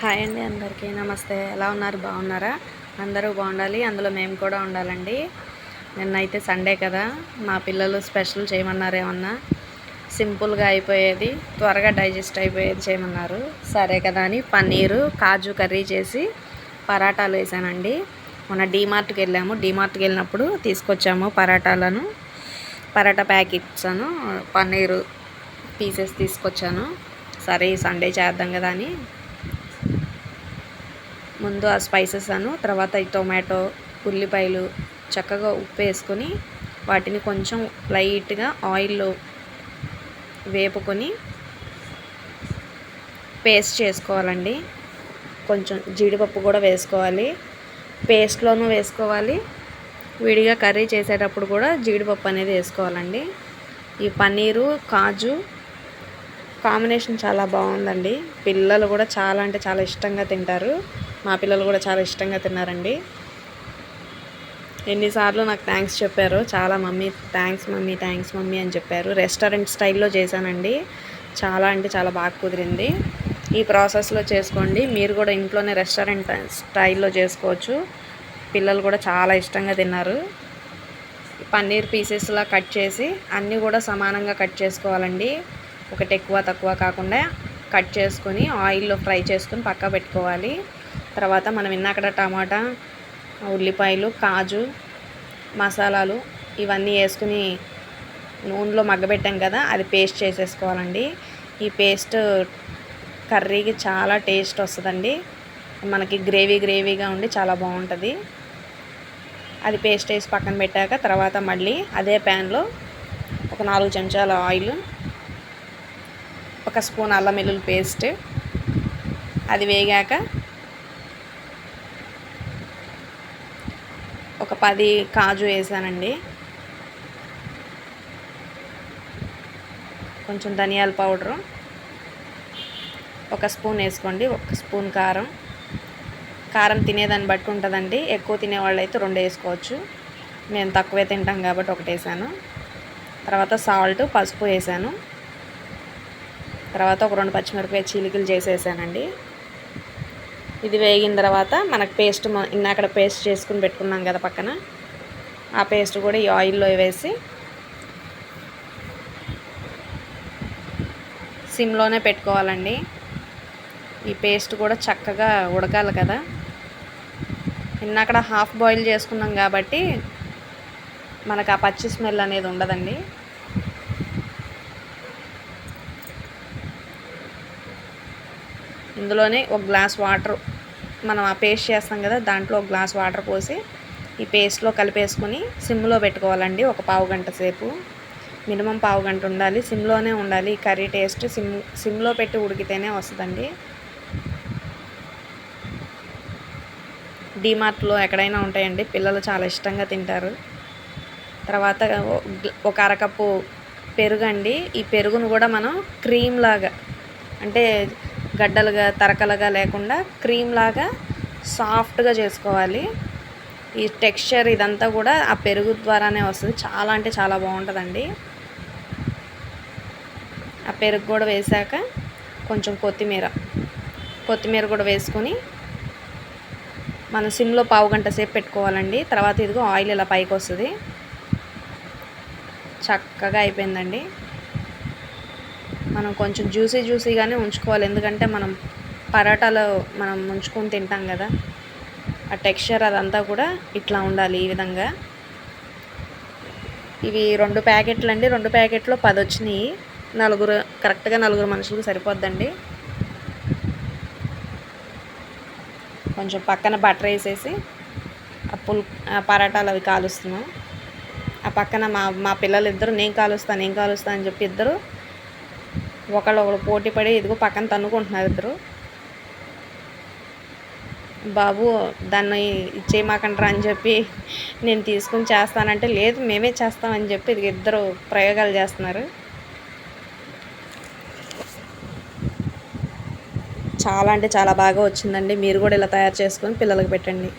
Hi అండి, అందరికీ నమస్తే. ఎలా ఉన్నారు? బాగున్నారా? అందరూ బాగుండాలి, అందులో మేము కూడా ఉండాలండి. నిన్నైతే సండే కదా, మా పిల్లలు స్పెషల్ చేయమన్నారు. ఏమన్నా సింపుల్గా అయిపోయేది, త్వరగా డైజెస్ట్ అయిపోయేది చేయమన్నారు. సరే కదా అని పన్నీరు కాజు కర్రీ చేసి పరాటాలు వేసానండి. మొన్న డీమార్ట్కి వెళ్ళినప్పుడు తీసుకొచ్చాము పరాటా ప్యాకెట్స్ పన్నీరు పీసెస్ తీసుకొచ్చాను. సరే ఈ సండే చేద్దాం కదా అని ముందు ఆ స్పైసెస్ తర్వాత ఈ టొమాటో, ఉల్లిపాయలు చక్కగా ఉప్పు వేసుకొని వాటిని కొంచెం లైట్గా ఆయిల్లో వేపుకొని పేస్ట్ చేసుకోవాలండి. కొంచెం జీడిపప్పు కూడా వేసుకోవాలి, పేస్ట్లోనూ వేసుకోవాలి. విడిగా కర్రీ చేసేటప్పుడు కూడా జీడిపప్పు అనేది వేసుకోవాలండి. ఈ పన్నీరు కాజు కాంబినేషన్ చాలా బాగుందండి. పిల్లలు కూడా చాలా అంటే చాలా ఇష్టంగా తింటారు. మా పిల్లలు కూడా చాలా ఇష్టంగా తిన్నారండి. ఎన్నిసార్లు నాకు థ్యాంక్స్ చెప్పారు. చాలా థ్యాంక్స్ మమ్మీ అని చెప్పారు. రెస్టారెంట్ స్టైల్లో చేశానండి. చాలా అంటే చాలా బాగా కుదిరింది. ఈ ప్రాసెస్లో చేసుకోండి. మీరు కూడా ఇంట్లోనే రెస్టారెంట్ స్టైల్లో చేసుకోవచ్చు. పిల్లలు కూడా చాలా ఇష్టంగా తిన్నారు. పన్నీర్ పీసెస్లా కట్ చేసి అన్నీ కూడా సమానంగా కట్ చేసుకోవాలండి. ఒకటి ఎక్కువ తక్కువ కాకుండా కట్ చేసుకొని ఆయిల్లో ఫ్రై చేసుకొని పక్కా పెట్టుకోవాలి. తర్వాత మనం అక్కడ టమాటా, ఉల్లిపాయలు, కాజు, మసాలాలు ఇవన్నీ వేసుకుని నూనెలో మగ్గబెట్టాం కదా, అది పేస్ట్ చేసేసుకోవాలండి. ఈ పేస్ట్ కర్రీకి చాలా టేస్ట్ వస్తుందండి. మనకి గ్రేవీగా ఉండి చాలా బాగుంటుంది. అది పేస్ట్ వేసి పక్కన పెట్టాక తర్వాత మళ్ళీ అదే ప్యాన్లో ఒక 4 చెంచాల ఆయిల్, 1 స్పూన్ అల్లం వెల్లుల్లి పేస్ట్, అది వేగాక ఒక 10 కాజు వేసానండి. కొంచెం ధనియాల పౌడరు 1 స్పూన్ వేసుకోండి. 1 స్పూన్ కారం తినేదాన్ని బట్టి ఉంటుందండి. ఎక్కువ తినేవాళ్ళు అయితే 2 వేసుకోవచ్చు. మేము తక్కువే తింటాం కాబట్టి 1 వేసాను. తర్వాత సాల్ట్, పసుపు వేసాను. తర్వాత ఒక 2 పచ్చిమిరపకాయ చీలికలు చేసేసానండి. ఇది వేగిన తర్వాత మనకు పేస్ట్ అక్కడ పేస్ట్ చేసుకుని పెట్టుకున్నాం కదా పక్కన, ఆ పేస్ట్ కూడా ఈ ఆయిల్లో వేసి సిమ్లోనే పెట్టుకోవాలండి. ఈ పేస్ట్ కూడా చక్కగా ఉడకాలి కదా. అక్కడ హాఫ్ బాయిల్ చేసుకున్నాం కాబట్టి మనకు ఆ పచ్చి స్మెల్ అనేది ఉండదండి. ఇందులోనే 1 గ్లాస్ వాటర్, మనం ఆ పేస్ట్ చేస్తాం కదా దాంట్లో 1 గ్లాస్ వాటర్ పోసి ఈ పేస్ట్లో కలిపేసుకొని సిమ్లో పెట్టుకోవాలండి. ఒక పావు గంట సేపు, మినిమం పావు గంట ఉండాలి. సిమ్లోనే ఉండాలి. ఈ కర్రీ టేస్ట్ సిమ్లో పెట్టి ఉడికితేనే వస్తుందండి. డీమార్ట్లో ఎక్కడైనా ఉంటాయండి. పిల్లలు చాలా ఇష్టంగా తింటారు. తర్వాత ఒక అరకప్పు పెరుగు అండి. ఈ పెరుగును కూడా మనం క్రీమ్ లాగా, అంటే గడ్డలుగా తరకలుగా లేకుండా క్రీమ్ లాగా సాఫ్ట్గా చేసుకోవాలి. ఈ టెక్స్చర్ ఇదంతా కూడా ఆ పెరుగు ద్వారానే వస్తుంది. చాలా అంటే చాలా బాగుంటుందండి. ఆ పెరుగు కూడా వేసాక కొంచెం కొత్తిమీర కూడా వేసుకొని మనం సిమ్లో పావు గంట సేపు పెట్టుకోవాలండి. తర్వాత ఇదిగో ఆయిల్ ఇలా పైకి వస్తుంది. చక్కగా అయిపోయిందండి. మనం కొంచెం జ్యూసీగానే ఉంచుకోవాలి, ఎందుకంటే మనం పరాటాలో మనం ఉంచుకొని తింటాం కదా, ఆ టెక్స్చర్ అదంతా కూడా ఇట్లా ఉండాలి. ఈ విధంగా ఇవి 2 ప్యాకెట్లు అండి. 2 ప్యాకెట్లో 10 వచ్చినాయి. కరెక్ట్గా 4 మనుషులకు సరిపోద్దండి. కొంచెం పక్కన బటర్ వేసేసి ఆ పరాటాలు అవి కాలుస్తున్నాం. ఆ పక్కన మా పిల్లలు ఇద్దరు నేను కాలుస్తా అని చెప్పి ఇద్దరు ఒకళ్ళు పోటీ పడి ఇదిగో పక్కన తన్నుకుంటున్నారు ఇద్దరు. బాబు దాన్ని ఇచ్చేయమాకండ్రా అని చెప్పి నేను తీసుకుని చేస్తానంటే లేదు మేమే చేస్తామని చెప్పి ఇది ఇద్దరు ప్రయోగాలు చేస్తున్నారు. చాలా అంటే చాలా బాగా వచ్చిందండి. మీరు కూడా ఇలా తయారు చేసుకొని పిల్లలకు పెట్టండి.